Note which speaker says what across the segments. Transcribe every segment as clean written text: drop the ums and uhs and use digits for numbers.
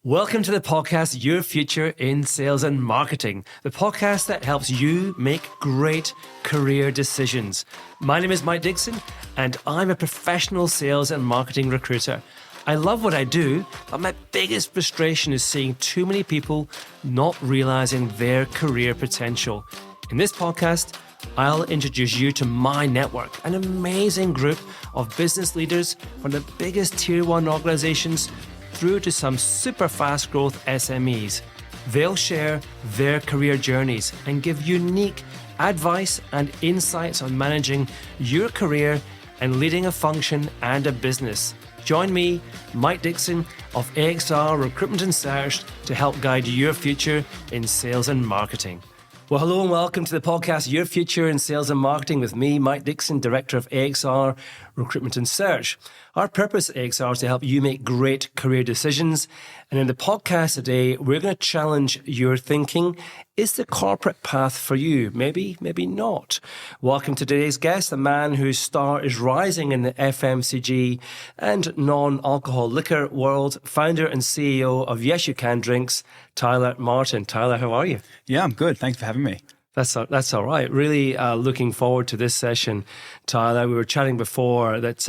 Speaker 1: Welcome to the podcast, Your Future in Sales and Marketing, the podcast that helps you make great career decisions. My name is Mike Dixon, and I'm a professional sales and marketing recruiter. I love what I do, but my biggest frustration is seeing too many people not realizing their career potential. In this podcast, I'll introduce you to my network, an amazing group of business leaders from the biggest tier 1 organizations through to some super fast growth SMEs. They'll share their career journeys and give unique advice and insights on managing your career and leading a function and a business. Join me, Mike Dixon of AXR Recruitment and Search, to help guide your future in sales and marketing. Well, hello and welcome to the podcast, Your Future in Sales and Marketing, with me, Mike Dixon, Director of AXR Recruitment and Search. Our purpose at AXR is to help you make great career decisions. And in the podcast today, we're going to challenge your thinking. Is the corporate path for you? Maybe, maybe not. Welcome to today's guest, a man whose star is rising in the FMCG and non-alcohol liquor world, founder and CEO of Yes You Can Drinks, Tyler Martin. Tyler, how are you?
Speaker 2: Yeah, I'm good. Thanks for having me.
Speaker 1: That's all right. Really looking forward to this session, Tyler. We were chatting before that,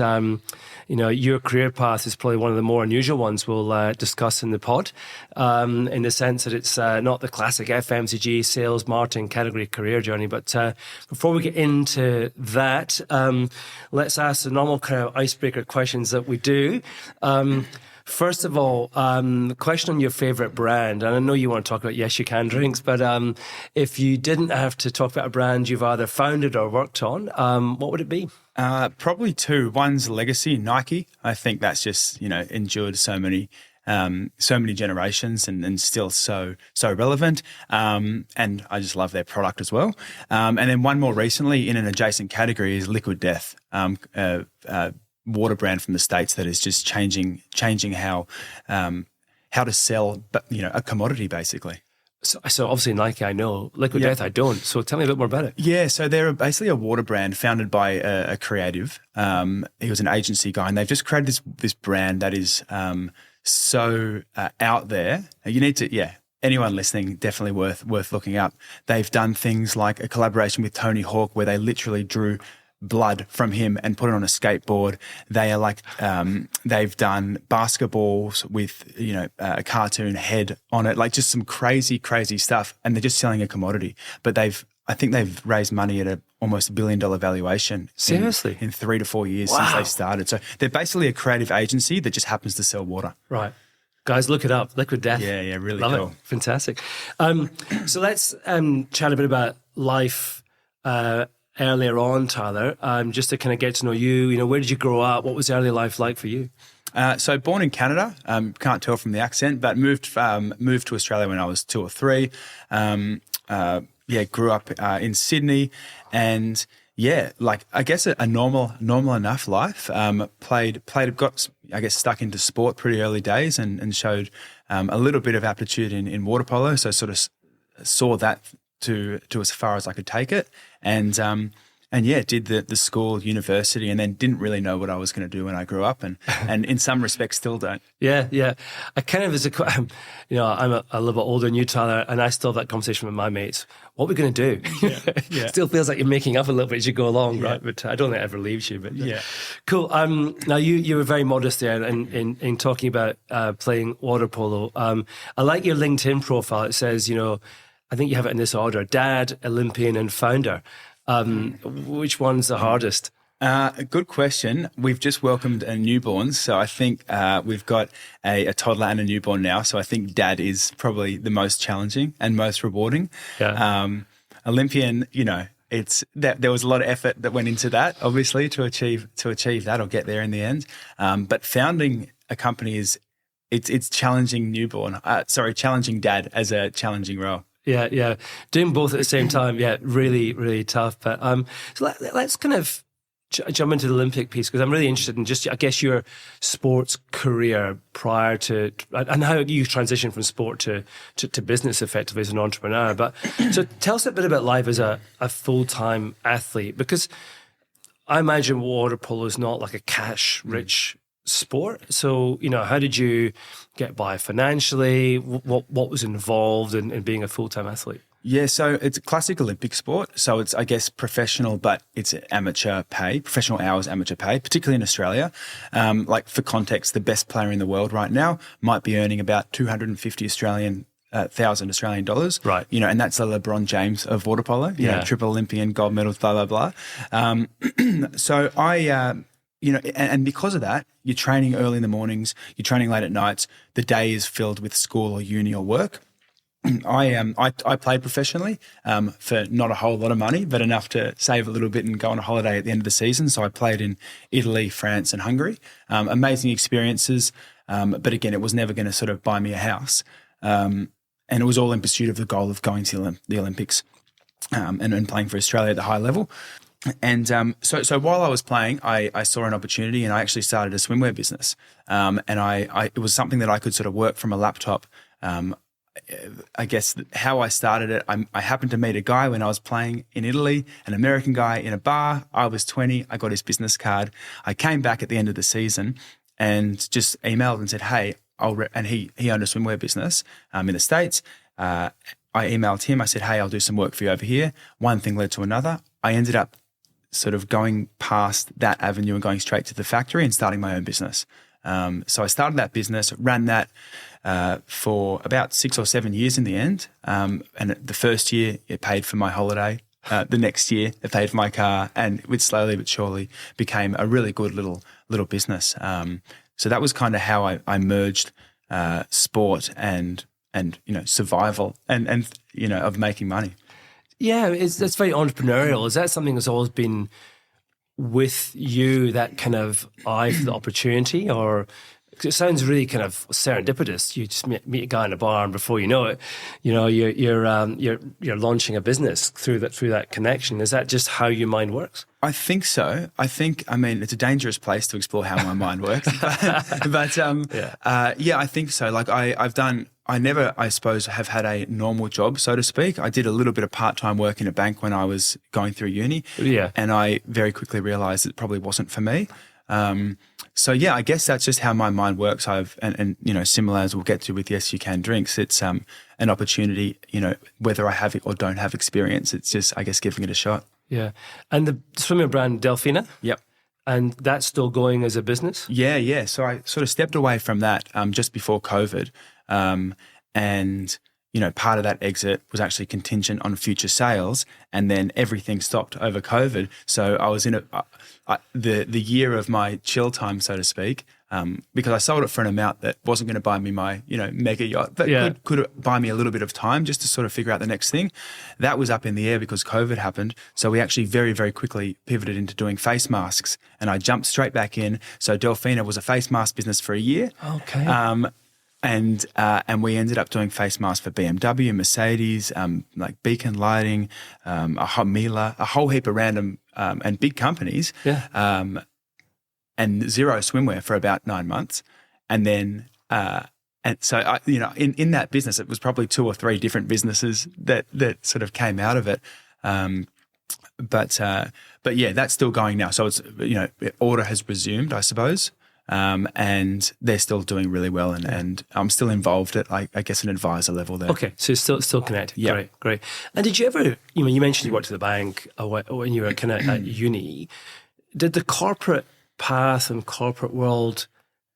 Speaker 1: your career path is probably one of the more unusual ones we'll discuss in the pod, in the sense that it's not the classic FMCG sales marketing category career journey. But before we get into that, let's ask the normal kind of icebreaker questions that we do. First of all, question on your favorite brand. And I know you want to talk about Yes You Can Drinks, but if you didn't have to talk about a brand you've either founded or worked on, what would it be?
Speaker 2: Probably two. One's legacy, Nike. I think that's just, endured so many generations and still so relevant. And I just love their product as well. And then one more recently in an adjacent category is Liquid Death, water brand from the States that is just changing how to sell, a commodity basically.
Speaker 1: So obviously Nike, I know. Liquid Death, I don't. So tell me a bit more about it.
Speaker 2: Yeah, so they're basically a water brand founded by a creative. He was an agency guy, and they've just created this brand that is so out there. You need to, anyone listening, definitely worth looking up. They've done things like a collaboration with Tony Hawk where they literally drew blood from him and put it on a skateboard. They are like, they've done basketballs with, a cartoon head on it, like just some crazy stuff. And they're just selling a commodity. But I think they've raised money at almost $1 billion valuation.
Speaker 1: Seriously?
Speaker 2: In 3 to 4 years since they started. So they're basically a creative agency that just happens to sell water.
Speaker 1: Right. Guys, look it up. Liquid Death.
Speaker 2: Yeah, really
Speaker 1: Love
Speaker 2: cool.
Speaker 1: It. Fantastic. So let's chat a bit about life earlier on, Tyler, just to kind of get to know you. Where did you grow up? What was early life like for you?
Speaker 2: So born in Canada, can't tell from the accent, but moved to Australia when I was 2 or 3. Grew up in Sydney, and I guess a normal enough life. Got stuck into sport pretty early days, and showed a little bit of aptitude in water polo. So sort of saw that to as far as I could take it, and did the school, university, and then didn't really know what I was going to do when I grew up, and in some respects still don't.
Speaker 1: Yeah. I kind of, I'm a little bit older than you, Tyler, and I still have that conversation with my mates. What are we going to do? Yeah. Still feels like you're making up a little bit as you go along, right? But I don't think it ever leaves you. But cool. Now you were very modest there in talking about playing water polo. I like your LinkedIn profile. It says, I think you have it in this order: Dad, Olympian, and founder. Which one's the hardest?
Speaker 2: Good question. We've just welcomed a newborn, so I think we've got a toddler and a newborn now. So I think Dad is probably the most challenging and most rewarding. Yeah. Olympian, it's that there was a lot of effort that went into that, obviously, to achieve that or get there in the end. But founding a company it's challenging challenging Dad as a challenging role.
Speaker 1: Yeah. Doing both at the same time, really, really tough. But so let's kind of jump into the Olympic piece, because I'm really interested in just, I guess, your sports career prior to, and how you transitioned from sport to business effectively as an entrepreneur. But so tell us a bit about life as a full-time athlete, because I imagine water polo is not like a cash-rich sport. So, how did you get by financially? What was involved in being a full-time athlete?
Speaker 2: Yeah, so it's a classic Olympic sport. So it's, I guess, professional, but it's amateur pay, professional hours, amateur pay, particularly in Australia. Like for context, the best player in the world right now might be earning about 250 thousand Australian dollars.
Speaker 1: Right.
Speaker 2: And that's the LeBron James of water polo, triple Olympian, gold medals, blah, blah, blah. So and because of that, you're training early in the mornings, you're training late at nights, the day is filled with school or uni or work. I played professionally for not a whole lot of money, but enough to save a little bit and go on a holiday at the end of the season. So I played in Italy, France, and Hungary. Amazing experiences, but again, it was never going to sort of buy me a house. And it was all in pursuit of the goal of going to the Olympics and playing for Australia at the high level. And so while I was playing, I saw an opportunity, and I actually started a swimwear business. And it was something that I could sort of work from a laptop. I guess how I started it, I happened to meet a guy when I was playing in Italy, an American guy in a bar. I was 20. I got his business card. I came back at the end of the season and just emailed and said, hey, and he owned a swimwear business in the States. I emailed him. I said, hey, I'll do some work for you over here. One thing led to another. I ended up sort of going past that avenue and going straight to the factory and starting my own business. So I started that business, ran that for about 6 or 7 years in the end. And the first year, it paid for my holiday. The next year, it paid for my car, and it slowly but surely became a really good little business. So that was kind of how I merged sport and survival and of making money.
Speaker 1: Yeah, that's very entrepreneurial. Is that something that's always been with you, that kind of eye for the opportunity, or it sounds really kind of serendipitous? You just meet a guy in a bar, and before you know it, you're launching a business through that connection. Is that just how your mind works?
Speaker 2: I think so. I mean, it's a dangerous place to explore how my mind works, but I think so. Like I never, I suppose, have had a normal job, so to speak. I did a little bit of part-time work in a bank when I was going through uni.
Speaker 1: Yeah.
Speaker 2: And I very quickly realized it probably wasn't for me. I guess that's just how my mind works. And similar as we'll get to with Yes You Can Drinks, it's an opportunity, whether I have it or don't have experience, it's just, I guess, giving it a shot.
Speaker 1: Yeah. And the swimming brand Delfina?
Speaker 2: Yep.
Speaker 1: And that's still going as a business?
Speaker 2: Yeah. So I sort of stepped away from that just before COVID. And part of that exit was actually contingent on future sales, and then everything stopped over COVID. So I was in the year of my chill time, so to speak, because I sold it for an amount that wasn't going to buy me my mega yacht, but could buy me a little bit of time just to sort of figure out the next thing. That was up in the air because COVID happened. So we actually very, very quickly pivoted into doing face masks, and I jumped straight back in. So Delfina was a face mask business for a year.
Speaker 1: Okay.
Speaker 2: And we ended up doing face masks for BMW, Mercedes, like Beacon Lighting, Miele, a whole heap of random and big companies.
Speaker 1: Yeah.
Speaker 2: And Zero Swimwear for about 9 months, and then and so in that business, it was probably 2 or 3 different businesses that sort of came out of it. But yeah, that's still going now. So it's order has resumed, I suppose. And they're still doing really well, and I'm still involved at, I guess, an advisor level there.
Speaker 1: Okay, so it's still connected.
Speaker 2: Yeah.
Speaker 1: Great. And did you ever, you mentioned you worked at the bank when you were kind of at uni. Did the corporate path and corporate world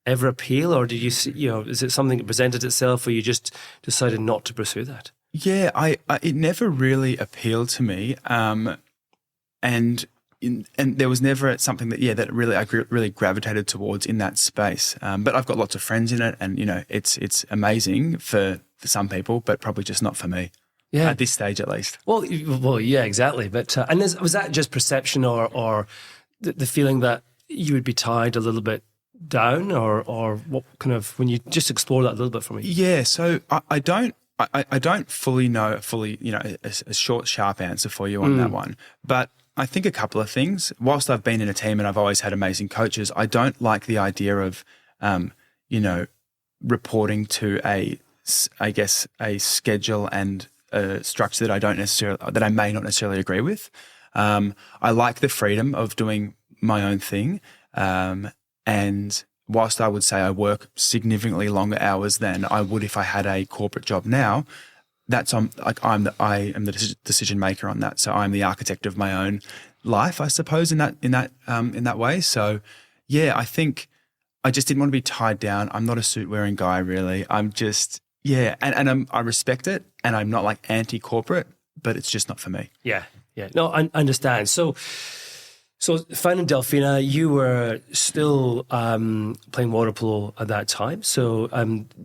Speaker 1: ever appeal, or did you see, is it something that presented itself, or you just decided not to pursue that?
Speaker 2: Yeah, it never really appealed to me, and there was never something that really I really gravitated towards in that space. But I've got lots of friends in it, and it's amazing for some people, but probably just not for me. Yeah, at this stage at least.
Speaker 1: Well, yeah, exactly. But and was that just perception, or the feeling that you would be tied a little bit down, or what kind of, when you just explore that a little bit for me? Yeah,
Speaker 2: so I don't fully know a short, sharp answer for you on that one, but I think a couple of things. Whilst I've been in a team and I've always had amazing coaches, I don't like the idea of, reporting to a schedule and a structure that I may not necessarily agree with. I like the freedom of doing my own thing. And whilst I would say I work significantly longer hours than I would if I had a corporate job now, I am the decision maker on that. So I'm the architect of my own life, I suppose, in that way. So yeah, I think I just didn't want to be tied down. I'm not a suit wearing guy, really. I'm just I respect it, and I'm not like anti-corporate, but it's just not for me.
Speaker 1: Yeah. No, I understand. So founding Delfina, you were still playing water polo at that time. So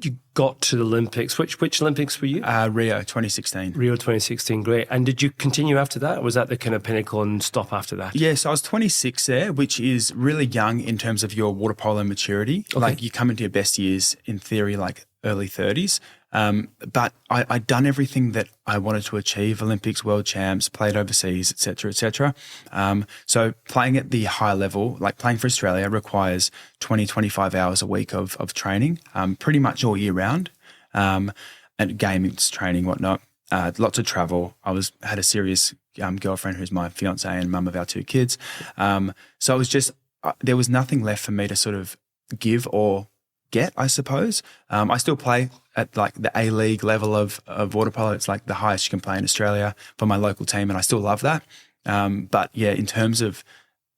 Speaker 1: you got to the Olympics. Which Olympics were you?
Speaker 2: Rio 2016.
Speaker 1: Rio 2016, great. And did you continue after that? Or was that the kind of pinnacle and stop after that?
Speaker 2: Yeah, so I was 26 there, which is really young in terms of your water polo maturity. Okay. Like you come into your best years, in theory, like early 30s. But I'd done everything that I wanted to achieve: Olympics, world champs, played overseas, et cetera, et cetera. So playing at the high level, like playing for Australia, requires 20, 25 hours a week of training, pretty much all year round, and games, training, whatnot. Lots of travel. Had a serious girlfriend who's my fiance and mum of our 2 kids. So it was just, there was nothing left for me to sort of give or get, I suppose. I still play at like the A-League level of water polo. It's like the highest you can play in Australia for my local team, and I still love that. But yeah, in terms of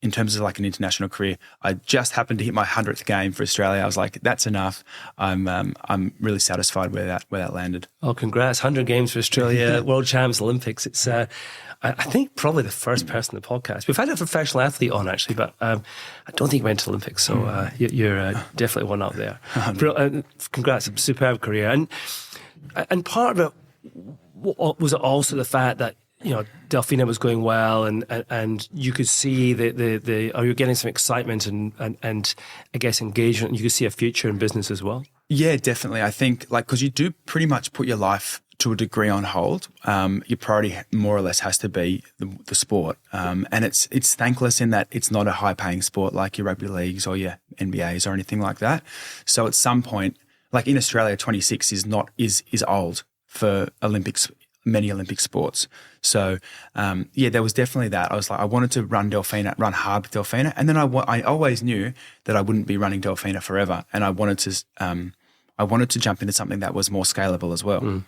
Speaker 2: like an international career, I just happened to hit my 100th game for Australia. I was like, that's enough. I'm really satisfied where that landed.
Speaker 1: Oh, congrats. 100 games for Australia, world champs, Olympics. It's I think probably the first person in the podcast. We've had a professional athlete on actually, but I don't think he went to Olympics. So you're definitely one up there. Congrats, superb career. And part of it was also the fact that, you know, Delfina was going well, and you could see you're getting some excitement and I guess engagement. And you could see a future in business as well. Yeah,
Speaker 2: definitely. I think because you do pretty much put your life to a degree on hold. Your priority more or less has to be the sport, and it's thankless in that it's not a high paying sport like your rugby leagues or your NBAs or anything like that. So at some point, like in Australia, 26 is old for many Olympic sports. So, there was definitely that. I was like, I wanted to run hard with Delfina. And then I always knew that I wouldn't be running Delfina forever. And I wanted to jump into something that was more scalable as well.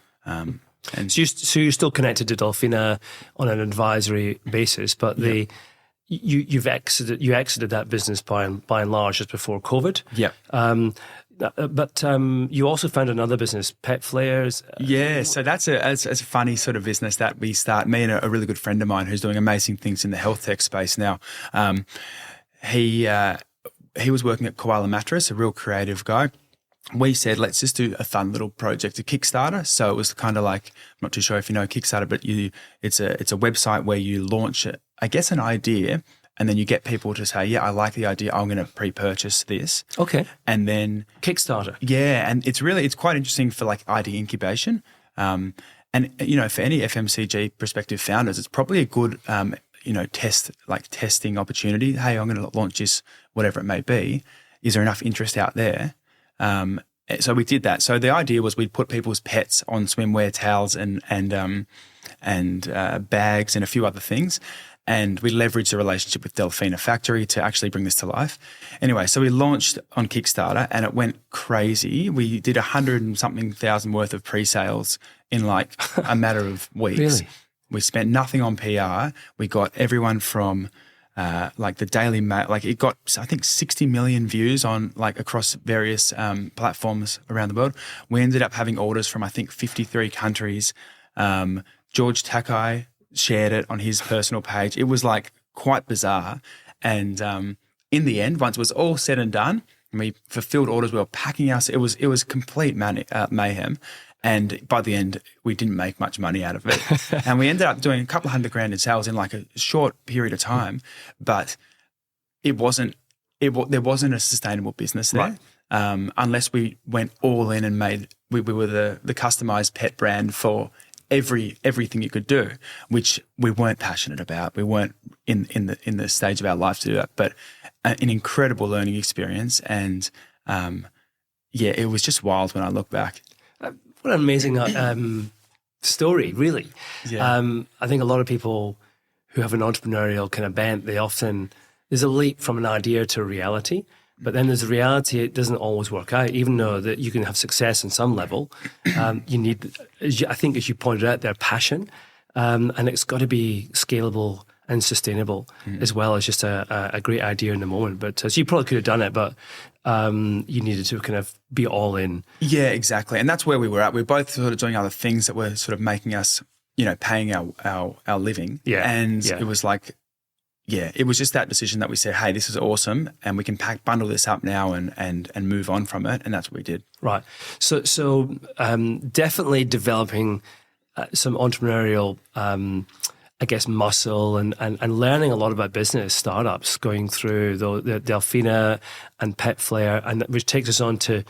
Speaker 1: So you're still connected to Delfina on an advisory basis, but you exited that business by and large just before COVID.
Speaker 2: Yeah.
Speaker 1: But you also found another business, Pet Flares.
Speaker 2: Yeah, so that's a funny sort of business that we start. Me and a really good friend of mine who's doing amazing things in the health tech space now. He was working at Koala Mattress, a real creative guy. We said, let's just do a fun little project, a Kickstarter. So it was kind of like, I'm not too sure if you know Kickstarter, but it's a website where you launch, I guess, an idea, and then you get people to say, yeah, I like the idea, I'm going to pre-purchase this.
Speaker 1: Okay.
Speaker 2: And then
Speaker 1: Kickstarter.
Speaker 2: Yeah, and it's quite interesting for like idea incubation. And you know, for any FMCG prospective founders, it's probably a good testing opportunity. Hey, I'm going to launch this, whatever it may be. Is there enough interest out there? So we did that. So the idea was we'd put people's pets on swimwear, towels, and bags and a few other things. And we leveraged the relationship with Delfina Factory to actually bring this to life. Anyway, so we launched on Kickstarter and it went crazy. We did 100 and something thousand worth of pre-sales in like a matter of weeks.
Speaker 1: Really?
Speaker 2: We spent nothing on PR. We got everyone from like the Daily Mail, like it got, I think, 60 million views on like across various platforms around the world. We ended up having orders from, I think, 53 countries. George Takei shared it on his personal page. It was like quite bizarre. And in the end, once it was all said and done, and we fulfilled orders, we were packing us. It was complete mayhem. And by the end, we didn't make much money out of it. And we ended up doing a couple of $100,000 in sales in like a short period of time. But there wasn't a sustainable business there. Right. Unless we went all in and we were the customized pet brand for everything you could do, which we weren't passionate about. We weren't in the stage of our life to do that, but an incredible learning experience. And it was just wild when I look back.
Speaker 1: What an amazing story, really.
Speaker 2: Yeah.
Speaker 1: I think a lot of people who have an entrepreneurial kind of bent, there's a leap from an idea to reality. But then there's a reality, it doesn't always work out, even though that you can have success in some level. You need, I think, as you pointed out, their passion, and it's got to be scalable and sustainable, as well as just a great idea in the moment. But so you probably could have done it, but you needed to kind of be all in.
Speaker 2: Yeah, exactly. And that's where we were at. We were both sort of doing other things that were sort of making us, paying our living.
Speaker 1: Yeah.
Speaker 2: And it was like, it was just that decision that we said, hey, this is awesome, and we can bundle this up now and move on from it. And that's what we did.
Speaker 1: Right. So definitely developing some entrepreneurial I guess, muscle and learning a lot about business startups, going through the Delphina and Pet Flair, and which takes us on to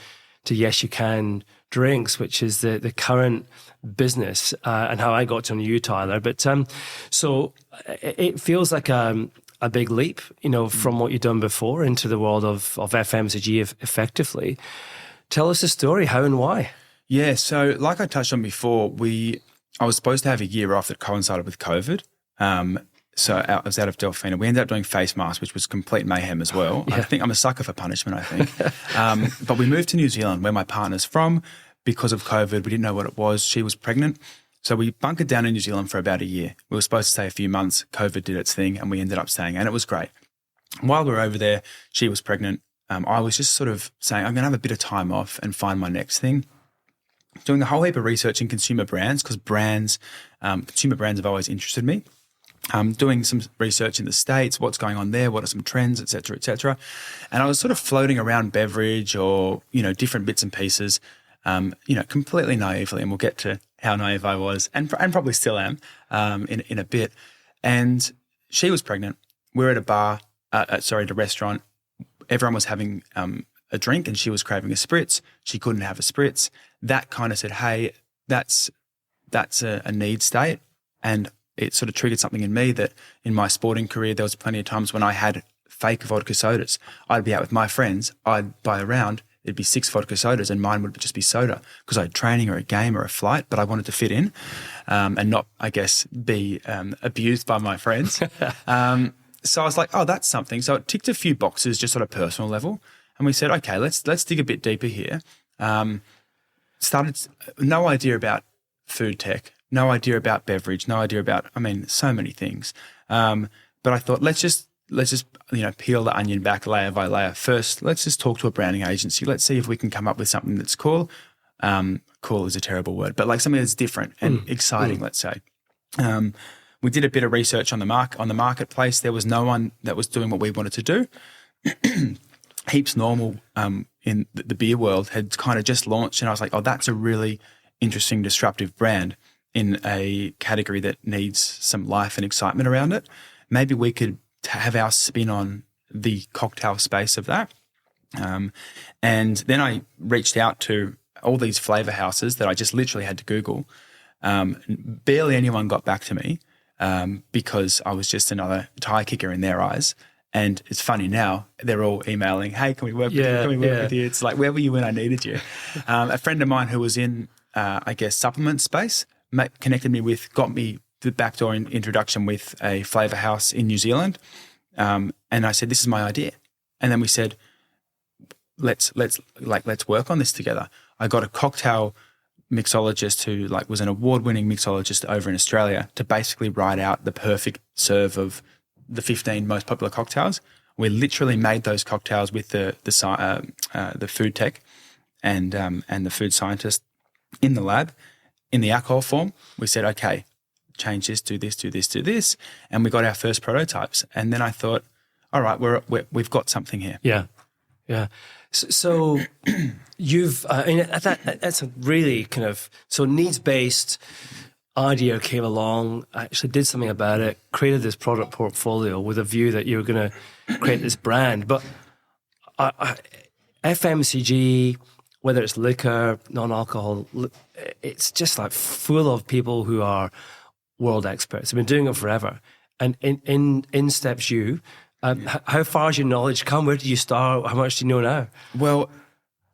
Speaker 1: Yes You Can Drinks, which is the current business, and how I got to know you, Tyler. But so it feels like a big leap, from what you've done before into the world of FMCG effectively. Tell us the story, how and why.
Speaker 2: Yeah, so like I touched on before, I was supposed to have a year off that coincided with COVID. So I was out of Delphina. We ended up doing face masks, which was complete mayhem as well. Yeah. I think I'm a sucker for punishment, I think. But we moved to New Zealand, where my partner's from. Because of COVID, we didn't know what it was. She was pregnant. So we bunkered down in New Zealand for about a year. We were supposed to stay a few months. COVID did its thing, and we ended up staying, and it was great. While we were over there, she was pregnant. I was just sort of saying, I'm going to have a bit of time off and find my next thing. Doing a whole heap of research in consumer brands, because consumer brands have always interested me. Doing some research in the States, what's going on there, what are some trends, et cetera, et cetera. And I was sort of floating around beverage or, different bits and pieces, completely naively, and we'll get to how naive I was and probably still am in a bit. And she was pregnant. We're at a restaurant. Everyone was having a drink and she was craving a spritz. She couldn't have a spritz. That kind of said, hey, that's a need state. And it sort of triggered something in me that in my sporting career, there was plenty of times when I had fake vodka sodas. I'd be out with my friends. I'd buy a round. It'd be 6 vodka sodas and mine would just be soda because I had training or a game or a flight, but I wanted to fit in and not, I guess, be abused by my friends. So I was like, oh, that's something. So it ticked a few boxes just on a personal level. And we said, okay, let's dig a bit deeper here. Started no idea about food tech, no idea about beverage, no idea about, so many things. But I thought, let's just peel the onion back layer by layer. First, let's just talk to a branding agency. Let's see if we can come up with something that's cool. Cool is a terrible word, but like something that's different and exciting, let's say. We did a bit of research on the marketplace. There was no one that was doing what we wanted to do. Heaps Normal in the beer world had kind of just launched, and I was like, oh, that's a really interesting, disruptive brand in a category that needs some life and excitement around it. Maybe we could have our spin on the cocktail space of that. And then I reached out to all these flavor houses that I just literally had to Google. Barely anyone got back to me because I was just another tire kicker in their eyes. And it's funny now, they're all emailing, hey, can we work with you? Can we work with you? It's like, where were you when I needed you? A friend of mine who was in, supplement space connected me got me the backdoor introduction with a flavor house in New Zealand. And I said, this is my idea. And then we said, let's work on this together. I got a cocktail mixologist who was an award-winning mixologist over in Australia to basically write out the perfect serve of the 15 most popular cocktails. We literally made those cocktails with the food tech and the food scientist in the lab in the alcohol form. We said, okay, change this, do this, do this, do this, and we got our first prototypes. And then I thought, all right, we've got something here.
Speaker 1: Yeah. So you've, that's a really kind of, so needs-based idea came along, actually did something about it, created this product portfolio with a view that you were going to create this brand. But FMCG, whether it's liquor, non-alcohol, it's just full of people who are world experts. They've been doing it forever. And in steps you. How far has your knowledge come? Where did you start? How much do you know now?
Speaker 2: Well,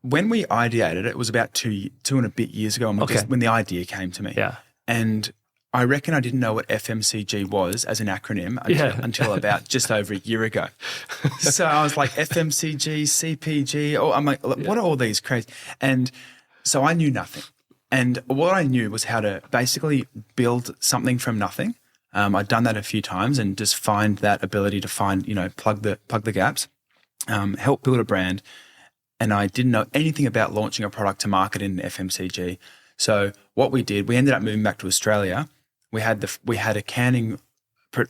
Speaker 2: when we ideated it, it was about two and a bit years ago when the idea came to me.
Speaker 1: Yeah.
Speaker 2: And I reckon I didn't know what FMCG was as an acronym until about just over a year ago. So I was like, FMCG, CPG. Oh, I'm like, what are all these crazy? And so I knew nothing. And what I knew was how to basically build something from nothing. I'd done that a few times and just find that ability to find, plug the gaps, help build a brand. And I didn't know anything about launching a product to market in FMCG. So what we did, we ended up moving back to Australia. We had a canning,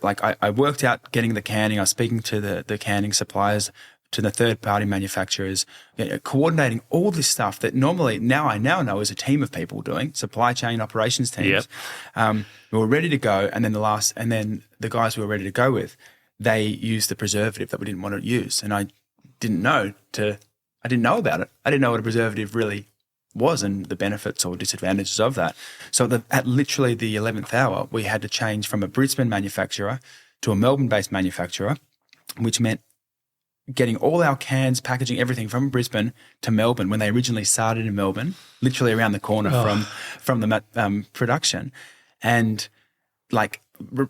Speaker 2: I worked out getting the canning. I was speaking to the canning suppliers, to the third-party manufacturers, coordinating all this stuff that normally I now know is a team of people doing, supply chain operations teams. Yep. We were ready to go, and then the guys we were ready to go with, they used the preservative that we didn't want to use, and I didn't know about it. I didn't know what a preservative really was and the benefits or disadvantages of that. So at literally the 11th hour, we had to change from a Brisbane manufacturer to a Melbourne-based manufacturer, which meant getting all our cans, packaging, everything from Brisbane to Melbourne when they originally started in Melbourne, literally around the corner from the production, and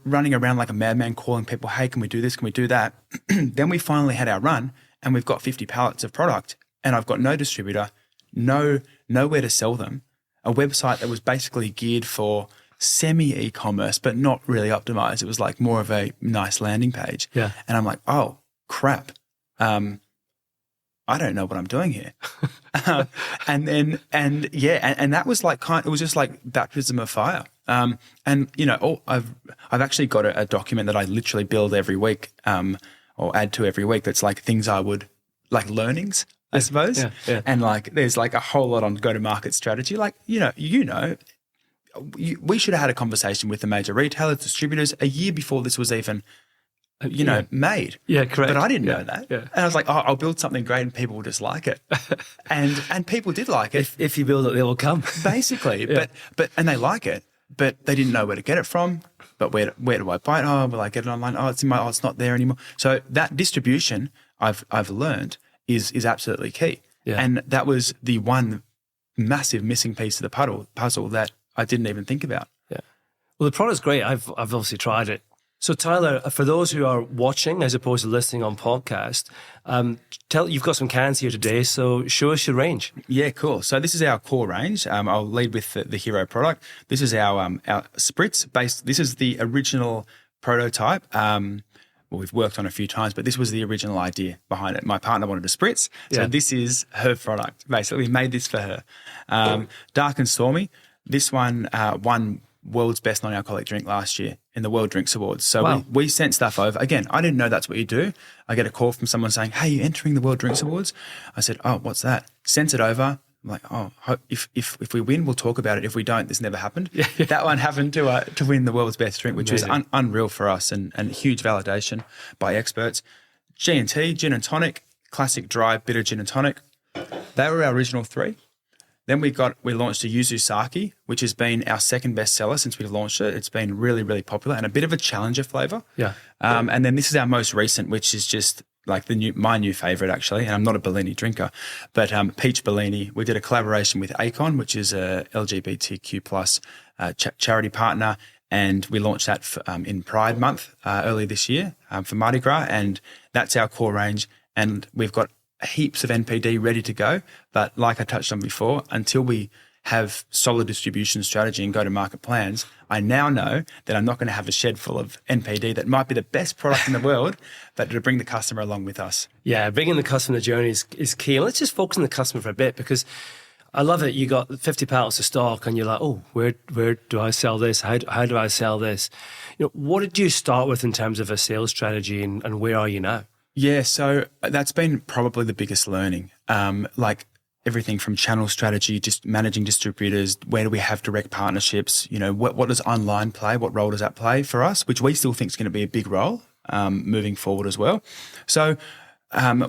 Speaker 2: running around like a madman calling people, hey, can we do this? Can we do that? Then we finally had our run and we've got 50 pallets of product and I've got no distributor, nowhere to sell them, a website that was basically geared for semi-e-commerce but not really optimized. It was like more of a nice landing page. Yeah. And I'm like, oh, crap. I don't know what I'm doing here. And that was it was just like baptism of fire. I've actually got a document that I literally build every week, or add to every week. That's like things I would like learnings, I suppose. Yeah, yeah. And there's a whole lot on go-to-market strategy. We should have had a conversation with the major retailers, distributors a year before this was even made. Yeah, correct. But I didn't know that. Yeah. And I was like, I'll build something great and people will just like it. and people did like it.
Speaker 1: If you build it, they will come.
Speaker 2: Basically. Yeah. But they like it, but they didn't know where to get it from. But where do I buy it? Oh, will I get it online? Oh, it's not there anymore. So that distribution I've learned is absolutely key. Yeah. And that was the one massive missing piece of the puzzle that I didn't even think about.
Speaker 1: Yeah. Well, the product's great. I've obviously tried it. So Tyler, for those who are watching as opposed to listening on podcast, you've got some cans here today, so show us your range.
Speaker 2: Yeah, cool. So this is our core range. I'll lead with the hero product. This is our spritz based. This is the original prototype. We've worked on a few times, but this was the original idea behind it. My partner wanted a spritz, so this is her product. Basically, we made this for her. Dark and Stormy. This one won world's best non-alcoholic drink last year in the World Drinks Awards. So wow. we sent stuff over. Again, I didn't know that's what you do. I get a call from someone saying, hey, you're entering the World Drinks Awards? I said, oh, what's that? Sent it over. I'm like, oh, if we win, we'll talk about it. If we don't, this never happened. Yeah. That one happened to win the world's best drink, which was unreal for us and huge validation by experts. G&T, gin and tonic, classic dry bitter gin and tonic. They were our original three. Then we launched a Yuzu Sake, which has been our second best seller since we've launched it. It's been really, really popular and a bit of a challenger flavor. Yeah. And then this is our most recent, which is just like my new favorite actually. And I'm not a Bellini drinker, but Peach Bellini. We did a collaboration with Acon, which is a LGBTQ plus charity partner, and we launched that in Pride Month early this year for Mardi Gras, and that's our core range. And we've got heaps of NPD ready to go. But like I touched on before, until we have solid distribution strategy and go-to-market plans, I now know that I'm not going to have a shed full of NPD that might be the best product in the world, but to bring the customer along with us.
Speaker 1: Yeah, bringing the customer journey is key. And let's just focus on the customer for a bit, because I love it. You got 50 pallets of stock and you're like, oh, where do I sell this? How do I sell this? What did you start with in terms of a sales strategy, and where are you now?
Speaker 2: Yeah, so that's been probably the biggest learning. Like everything from channel strategy, just managing distributors, where do we have direct partnerships? What does online play? What role does that play for us? Which we still think is going to be a big role moving forward as well. So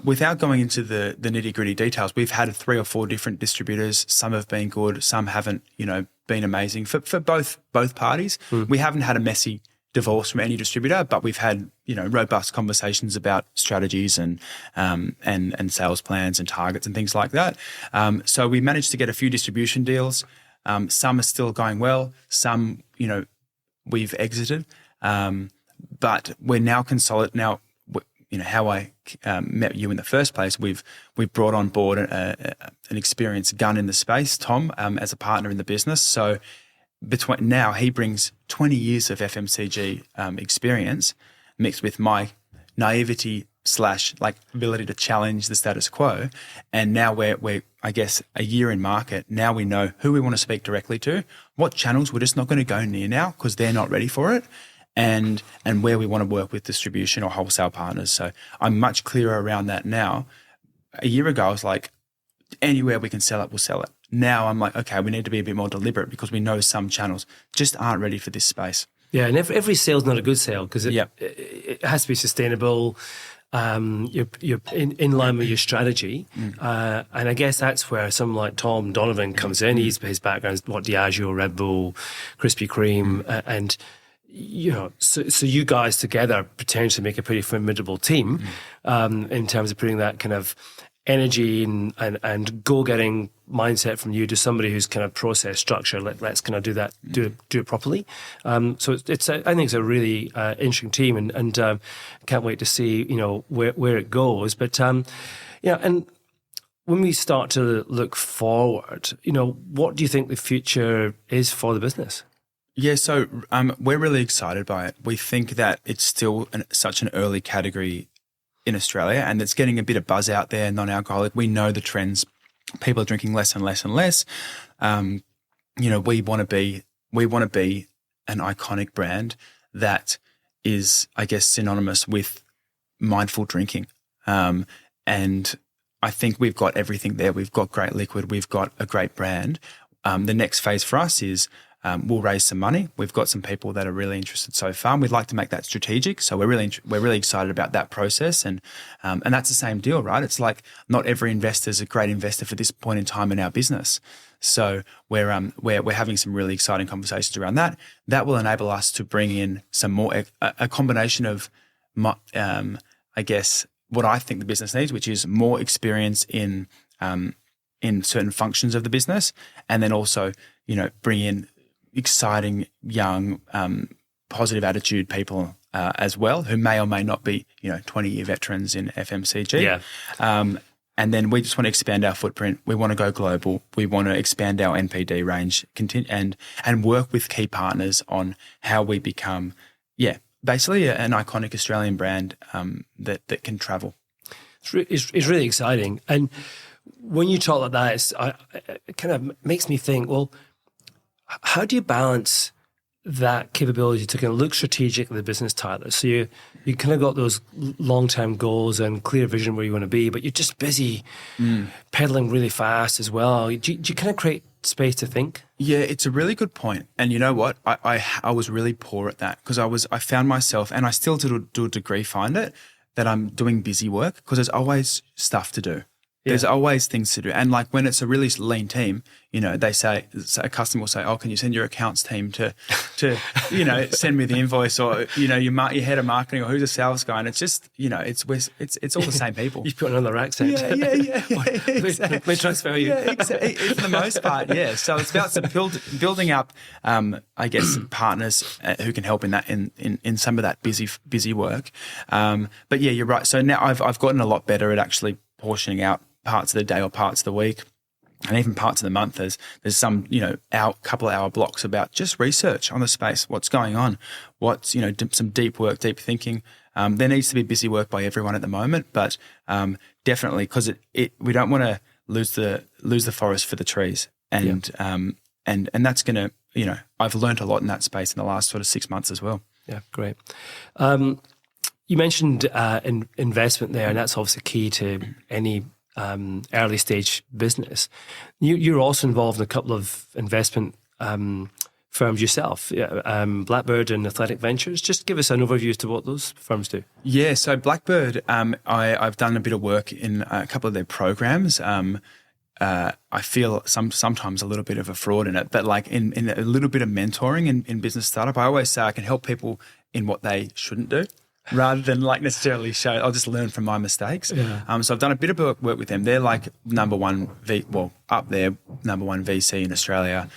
Speaker 2: without going into the nitty-gritty details, we've had 3 or 4 different distributors. Some have been good, some haven't, been amazing for both parties. We haven't had a messy divorce from any distributor, but we've had, robust conversations about strategies and sales plans and targets and things like that. So we managed to get a few distribution deals. Some are still going well. Some, we've exited, but we're now consolidated. Now, how I met you in the first place, we've brought on board an experienced gun in the space, Tom, as a partner in the business. So between now, he brings 20 years of FMCG experience mixed with my naivety / ability to challenge the status quo. And now we're I guess a year in market. Now we know who we want to speak directly to, what channels we're just not going to go near now because they're not ready for it, and where we want to work with distribution or wholesale partners. So I'm much clearer around that now. A year ago, I was like, anywhere we can sell it, we'll sell it. Now I'm like, okay, we need to be a bit more deliberate because we know some channels just aren't ready for this space.
Speaker 1: Yeah, and every sale's not a good sale because it has to be sustainable. You're in line with your strategy. And I guess that's where someone like Tom Donovan comes in. His background is Diageo, Red Bull, Krispy Kreme, and so you guys together potentially make a pretty formidable team in terms of putting that kind of energy and go-getting mindset from you to somebody who's kind of process structure. Let's kind of do that, do it properly. So I think it's a really interesting team, and can't wait to see where it goes. But and when we start to look forward, what do you think the future is for the business?
Speaker 2: Yeah, so we're really excited by it. We think that it's still such an early category in Australia, and it's getting a bit of buzz out there, non-alcoholic. We know the trends. People are drinking less and less and less. We want to be an iconic brand that is, I guess, synonymous with mindful drinking. And I think we've got everything there. We've got great liquid. We've got a great brand. The next phase for us is we'll raise some money. We've got some people that are really interested so far, and we'd like to make that strategic. So we're really excited about that process, and that's the same deal, right? It's like not every investor is a great investor for this point in time in our business. So we're having some really exciting conversations around that. That will enable us to bring in some more a combination of, I guess, what I think the business needs, which is more experience in certain functions of the business, and then also bring in exciting, young, positive attitude people as well, who may or may not be, 20-year veterans in FMCG.
Speaker 1: Yeah.
Speaker 2: And then we just want to expand our footprint. We want to go global. We want to expand our NPD range, and work with key partners on how we become, basically an iconic Australian brand that can travel.
Speaker 1: It's really exciting. And when you talk like that, it kind of makes me think, well, how do you balance that capability to kind of look strategic at the business, Tyler? So you kind of got those long-term goals and clear vision where you want to be, but you're just busy pedaling really fast as well. Do you kind of create space to think?
Speaker 2: Yeah, it's a really good point. And you know what? I was really poor at that because I found myself, and I still to a degree find it, that I'm doing busy work because there's always stuff to do. There's always things to do. And like when it's a really lean team, they say, a customer will say, oh, can you send your accounts team to send me the invoice, or, your head of marketing, or who's a sales guy. And it's just, it's all the same people.
Speaker 1: You put another accent.
Speaker 2: Yeah. Exactly.
Speaker 1: Let me transfer you.
Speaker 2: Yeah, exactly. For the most part, yeah. So it's about building up, I guess, partners who can help in that, in some of that busy work. But yeah, you're right. So now I've gotten a lot better at actually portioning out parts of the day or parts of the week, and even parts of the month. There's some, couple of hour blocks about just research on the space, what's going on, what's, some deep work, deep thinking. There needs to be busy work by everyone at the moment, but definitely, because we don't want to lose the forest for the trees. And that's going to, I've learned a lot in that space in the last sort of 6 months as well.
Speaker 1: Yeah, great. You mentioned investment there, and that's obviously key to any early stage business. You're also involved in a couple of investment firms yourself, Blackbird and Athletic Ventures. Just give us an overview as to what those firms do. Yeah,
Speaker 2: so Blackbird, I've done a bit of work in a couple of their programs. I feel sometimes a little bit of a fraud in it, but like in a little bit of mentoring in business startup. I always say I can help people in what they shouldn't do, rather than like necessarily show. I'll just learn from my mistakes. Yeah. So I've done a bit of work with them. They're like number one VC in Australia,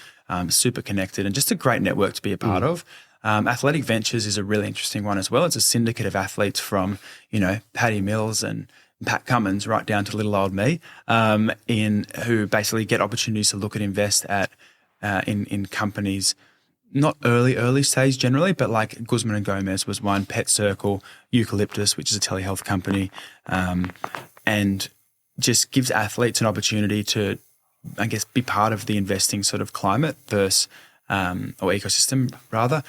Speaker 2: super connected, and just a great network to be a part of. Athletic Ventures is a really interesting one as well. It's a syndicate of athletes from, Paddy Mills and Pat Cummins right down to little old me, who basically get opportunities to look and invest in companies, not early stage generally, but like Guzman and Gomez was one, Pet Circle, Eucalyptus, which is a telehealth company, and just gives athletes an opportunity to, I guess, be part of the investing sort of climate versus or ecosystem rather,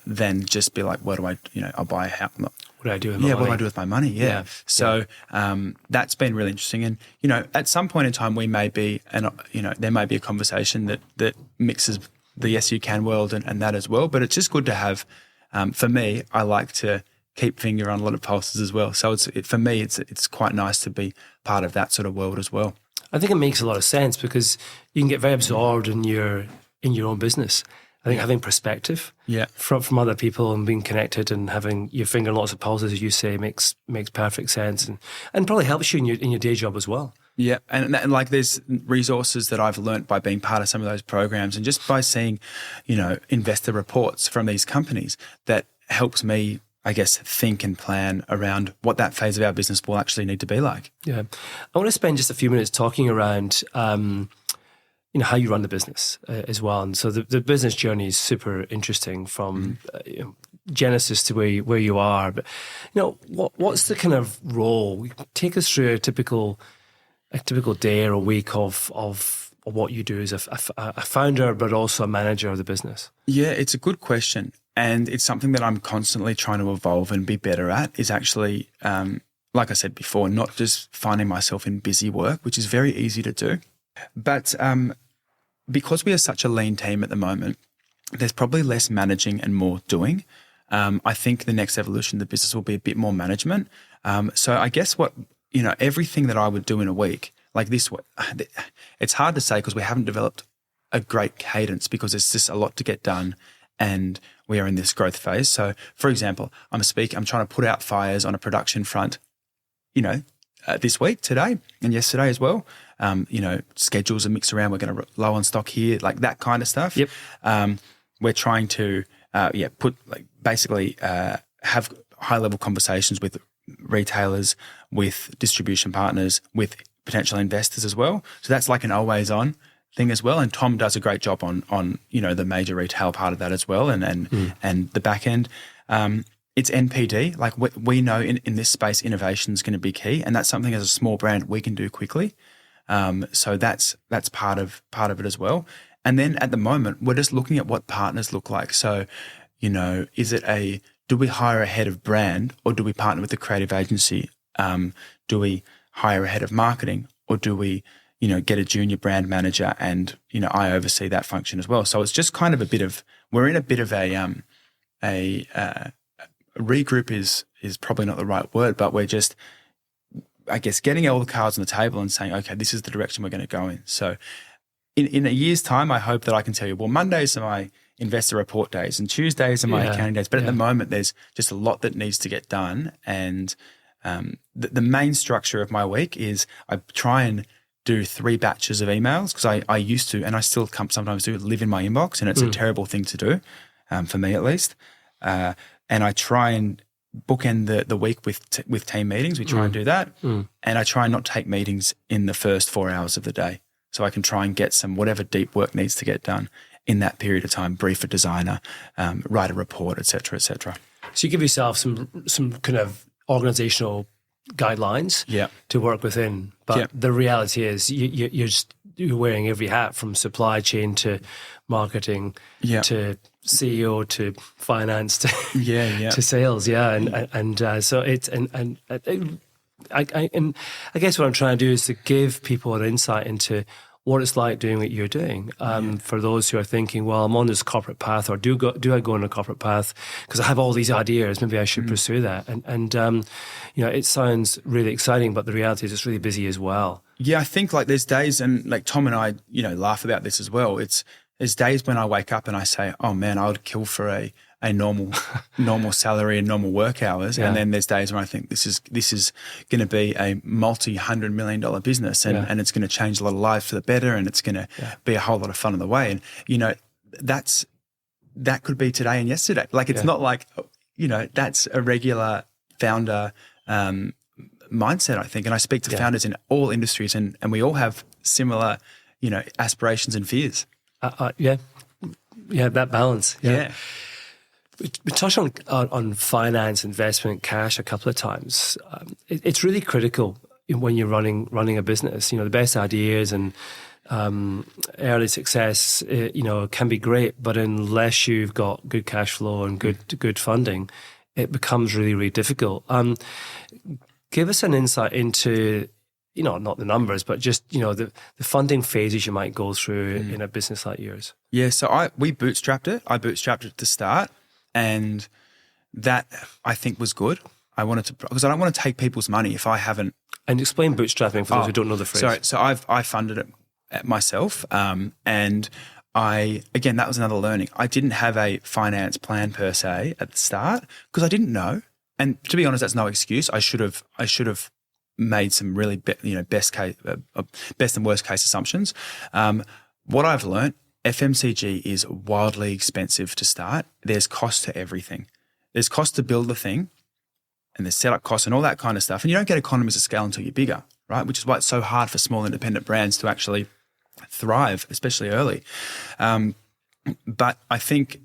Speaker 2: than just be like, what do I, I'll buy a house. What
Speaker 1: do I do with my money?
Speaker 2: What do I do with my money? Yeah. So that's been really interesting. And, at some point in time, we may be, there may be a conversation that mixes the Yes You Can world and that as well. But it's just good to have, for me, I like to keep finger on a lot of pulses as well. So for me, it's quite nice to be part of that sort of world as well.
Speaker 1: I think it makes a lot of sense because you can get very absorbed in your own business. I think having perspective from other people and being connected and having your finger on lots of pulses, as you say, makes perfect sense and probably helps you in your day job as well.
Speaker 2: Yeah, and like there's resources that I've learnt by being part of some of those programs and just by seeing, investor reports from these companies that helps me, I guess, think and plan around what that phase of our business will actually need to be like.
Speaker 1: Yeah. I want to spend just a few minutes talking around how you run the business as well. And so the business journey is super interesting from genesis to where you are. But, what's the kind of role? Take us through a typical day or a week of what you do as a founder, but also a manager of the business.
Speaker 2: Yeah, it's a good question. And it's something that I'm constantly trying to evolve and be better at is actually, like I said before, not just finding myself in busy work, which is very easy to do. But because we are such a lean team at the moment, there's probably less managing and more doing. I think the next evolution of the business will be a bit more management. So I guess everything that I would do in a week, like this, it's hard to say because we haven't developed a great cadence because it's just a lot to get done and we are in this growth phase. So, for example, I'm trying to put out fires on a production front, this week, today and yesterday as well. Schedules are mixed around. We're going to low on stock here, like that kind of stuff.
Speaker 1: Yep.
Speaker 2: We're trying to, have high level conversations with retailers, with distribution partners, with potential investors as well. So that's like an always on thing as well. And Tom does a great job on the major retail part of that as well, and the back end. It's NPD. Like we know in this space, innovation is going to be key, and that's something as a small brand we can do quickly. So that's part of it as well. And then at the moment, we're just looking at what partners look like. So, do we hire a head of brand or do we partner with a creative agency? Do we hire a head of marketing or do we, get a junior brand manager and, I oversee that function as well. So it's just kind of we're in a bit of a regroup is probably not the right word, but we're just, I guess, getting all the cards on the table and saying, okay, this is the direction we're going to go in. So in a year's time, I hope that I can tell you, well, Mondays are my investor report days and Tuesdays are my accounting days. But at the moment, there's just a lot that needs to get done. And the main structure of my week is I try and do 3 batches of emails because I used to, and I still sometimes do, live in my inbox, and it's a terrible thing to do, for me at least. And I try and bookend the week with team meetings. We try and do that. And I try and not take meetings in the first 4 hours of the day. So I can try and get some whatever deep work needs to get done in that period of time, brief a designer, write a report, et cetera, et cetera.
Speaker 1: So you give yourself some kind of organizational guidelines to work within. But the reality is you're wearing every hat from supply chain to marketing to CEO to finance to to sales. So it's I guess what I'm trying to do is to give people an insight into what it's like doing what you're doing. For those who are thinking, well, I'm on this corporate path, or do I go on a corporate path because I have all these ideas, maybe I should pursue that. And it sounds really exciting, but the reality is it's really busy as well.
Speaker 2: Yeah, I think like there's days, and like Tom and I, laugh about this as well. There's days when I wake up and I say, oh man, I would kill for a normal salary and normal work hours. And then there's days when I think this is going to be a multi-$100 million business and it's going to change a lot of lives for the better, and it's going to be a whole lot of fun on the way. And, that's that could be today and yesterday. Like it's not like, that's a regular founder mindset, I think. And I speak to founders in all industries, and we all have similar, aspirations and fears.
Speaker 1: Yeah, that balance.
Speaker 2: Yeah.
Speaker 1: We touched on finance, investment, cash a couple of times. It's really critical when you're running a business. The best ideas and early success, can be great, but unless you've got good cash flow and good funding, it becomes really, really difficult. Give us an insight into, not the numbers, but just, the funding phases you might go through in a business like yours.
Speaker 2: Yeah, so we bootstrapped it. I bootstrapped it to start, and that I think was good. Because I don't want to take people's money if I haven't.
Speaker 1: And explain bootstrapping for those who don't know the phrase.
Speaker 2: So I funded it myself, and that was another learning. I didn't have a finance plan per se at the start because I didn't know. And to be honest, that's no excuse. I should have made some really best and worst case assumptions. What I've learned, FMCG is wildly expensive to start. There's cost to everything. There's cost to build the thing, and there's setup costs and all that kind of stuff. And you don't get economies of scale until you're bigger, right? Which is why it's so hard for small independent brands to actually thrive, especially early. But I think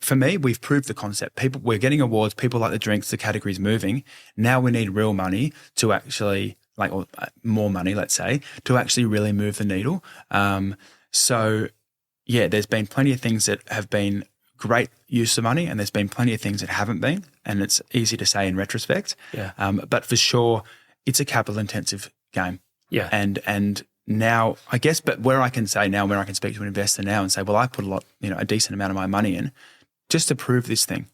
Speaker 2: for me, we've proved the concept. We're getting awards. People like the drinks. The category's moving. Now we need real money to actually, or more money, let's say, to actually really move the needle. There's been plenty of things that have been great use of money, and there's been plenty of things that haven't been, and it's easy to say in retrospect. Yeah. But for sure, it's a capital-intensive game.
Speaker 1: Yeah.
Speaker 2: And now, I guess, but where I can speak to an investor now and say, well, I put a decent amount of my money in just to prove this thing.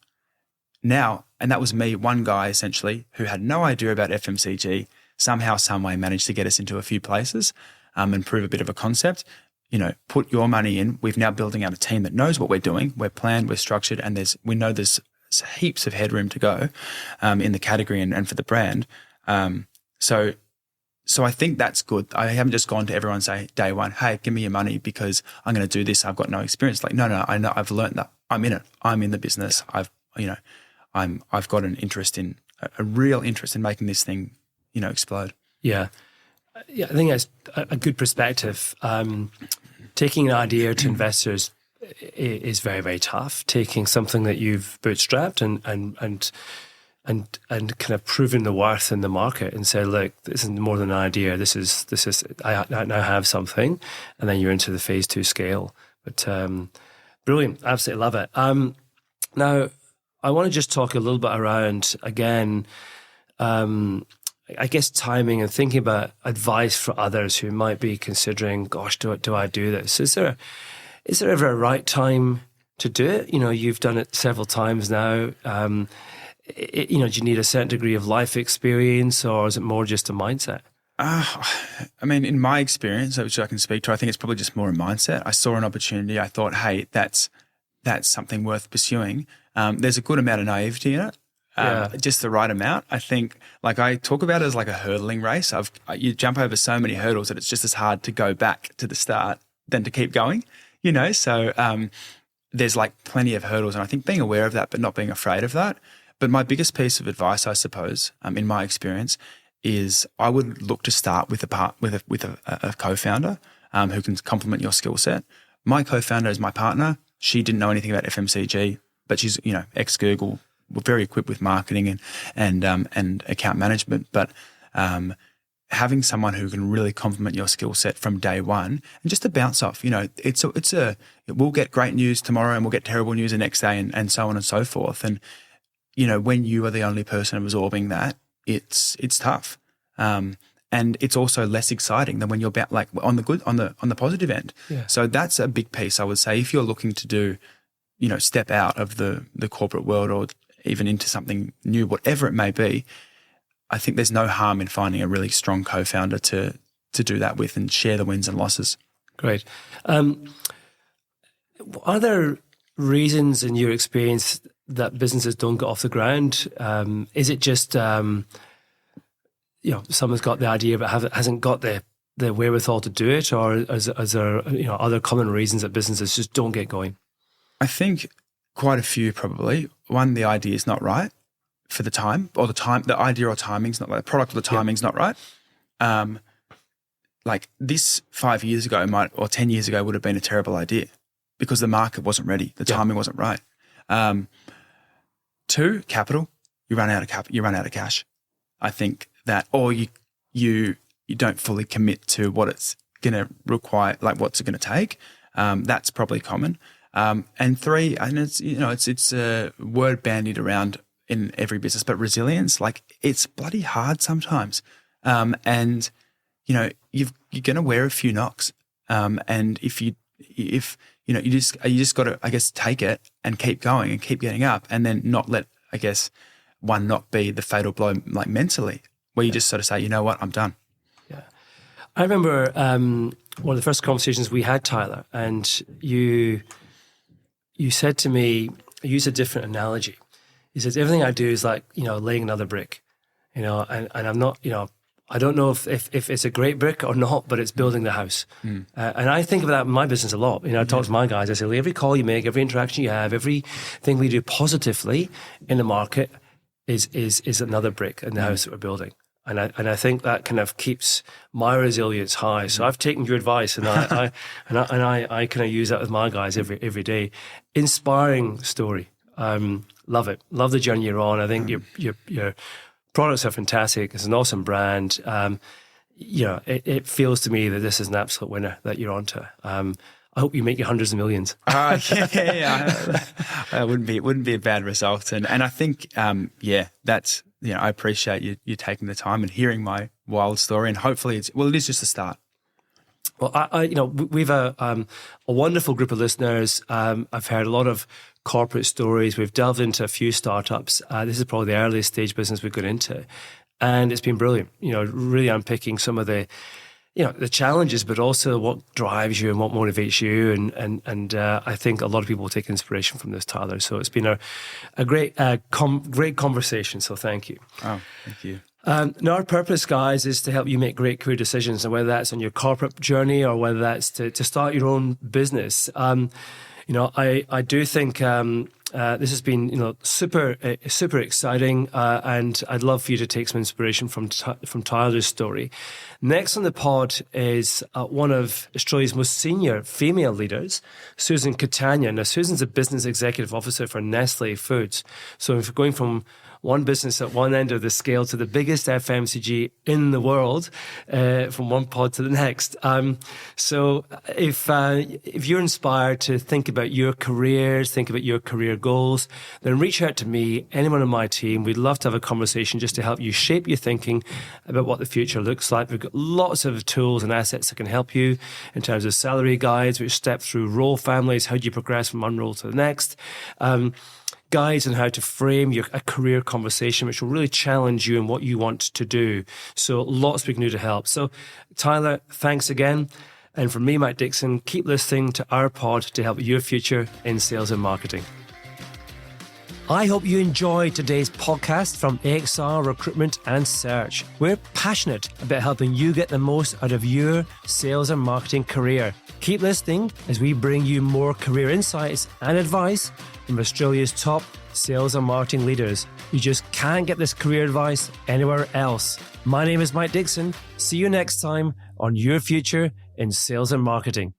Speaker 2: Now, and that was me, one guy essentially who had no idea about FMCG, somehow, some way managed to get us into a few places and prove a bit of a concept. Put your money in. We're now building out a team that knows what we're doing. We're planned, we're structured, and we know there's heaps of headroom to go in the category and for the brand. So I think that's good. I haven't just gone to everyone and say day one, hey, give me your money because I'm going to do this. I've got no experience. No, I know. I've learned that. I'm in it. I'm in the business. I've got an interest in a real interest in making this thing, explode.
Speaker 1: Yeah. I think that's a good perspective. Taking an idea to investors is very, very tough. Taking something that you've bootstrapped and kind of proving the worth in the market and say, look, this is more than an idea. This is I now have something, and then you're into the phase 2 scale. But brilliant, absolutely love it. Now, I want to just talk a little bit around again. I guess timing and thinking about advice for others who might be considering, gosh, do I do this? Is there ever a right time to do it? You've done it several times now. Do you need a certain degree of life experience, or is it more just a mindset?
Speaker 2: In my experience, which I can speak to, I think it's probably just more a mindset. I saw an opportunity. I thought, hey, that's something worth pursuing. There's a good amount of naivety in it. Just the right amount. I think, I talk about it as like a hurdling race. You jump over so many hurdles that it's just as hard to go back to the start than to keep going, So there's plenty of hurdles, and I think being aware of that, but not being afraid of that. But my biggest piece of advice, I suppose, in my experience, is I would look to start with a co-founder who can complement your skill set. My co-founder is my partner. She didn't know anything about FMCG, but she's ex-Google. We're very equipped with marketing and account management, but having someone who can really complement your skill set from day one and just to bounce off, we'll get great news tomorrow and we'll get terrible news the next day and so on and so forth. And, when you are the only person absorbing that, it's tough. And it's also less exciting than when you're on the positive end. Yeah. So that's a big piece, I would say, if you're looking to do, step out of the corporate world or even into something new, whatever it may be. I think there's no harm in finding a really strong co-founder to do that with and share the wins and losses.
Speaker 1: Great. Are there reasons in your experience that businesses don't get off the ground? Is it just, someone's got the idea but hasn't got the wherewithal to do it, or is there other common reasons that businesses just don't get going?
Speaker 2: I think quite a few probably. One, the idea is not right for the time, or the idea or timing's not right. The product or the timing's not right. Like this 5 years ago or 10 years ago would have been a terrible idea because the market wasn't ready. The timing wasn't right. 2, capital. You run out of cash. I think that, or you don't fully commit to what it's going to require, like what's it going to take. That's probably common. And 3, and it's a word bandied around in every business, but resilience, like it's bloody hard sometimes. And you're going to wear a few knocks. And if you just got to, I guess, take it and keep going and keep getting up, and then not let, I guess, one knock be the fatal blow, like mentally, where you just sort of say, you know what, I'm done.
Speaker 1: Yeah. I remember one of the first conversations we had, Tyler, and you said to me, you used a different analogy. He says, everything I do is like, laying another brick, and I'm not, I don't know if it's a great brick or not, but it's building the house. And I think of that in my business a lot. I talk to my guys, I say, every call you make, every interaction you have, everything we do positively in the market is another brick in the house that we're building. And I think that kind of keeps my resilience high. So I've taken your advice, and I kind of use that with my guys every day. Inspiring story. Love it. Love the journey you're on. I think your products are fantastic. It's an awesome brand. It feels to me that this is an absolute winner that you're onto. I hope you make your hundreds of millions.
Speaker 2: It wouldn't be a bad result. And I think, that's, I appreciate you taking the time and hearing my wild story. And hopefully it is just a start.
Speaker 1: Well, we've a wonderful group of listeners. I've heard a lot of corporate stories. We've delved into a few startups. This is probably the earliest stage business we've got into. And it's been brilliant, really unpicking some of the challenges, but also what drives you and what motivates you. And I think a lot of people will take inspiration from this, Tyler. So it's been a great conversation. So thank you.
Speaker 2: Oh, thank you.
Speaker 1: Now, our purpose, guys, is to help you make great career decisions, and whether that's on your corporate journey or whether that's to start your own business. I do think this has been, super exciting, and I'd love for you to take some inspiration from Tyler's story. Next on the pod is one of Australia's most senior female leaders, Susan Catania. Now, Susan's a business executive officer for Nestle Foods. So if you're going from one business at one end of the scale to the biggest FMCG in the world, from one pod to the next. So if you're inspired to think about your careers, think about your career goals, then reach out to me, anyone on my team. We'd love to have a conversation just to help you shape your thinking about what the future looks like. We've got lots of tools and assets that can help you in terms of salary guides, which step through role families, how do you progress from one role to the next, guides on how to frame a career conversation, which will really challenge you in what you want to do. So lots we can do to help. So Tyler, thanks again. And from me, Mike Dixon, keep listening to our pod to help your future in sales and marketing. I hope you enjoyed today's podcast from AXR Recruitment and Search. We're passionate about helping you get the most out of your sales and marketing career. Keep listening as we bring you more career insights and advice from Australia's top sales and marketing leaders. You just can't get this career advice anywhere else. My name is Mike Dixon. See you next time on Your Future in Sales and Marketing.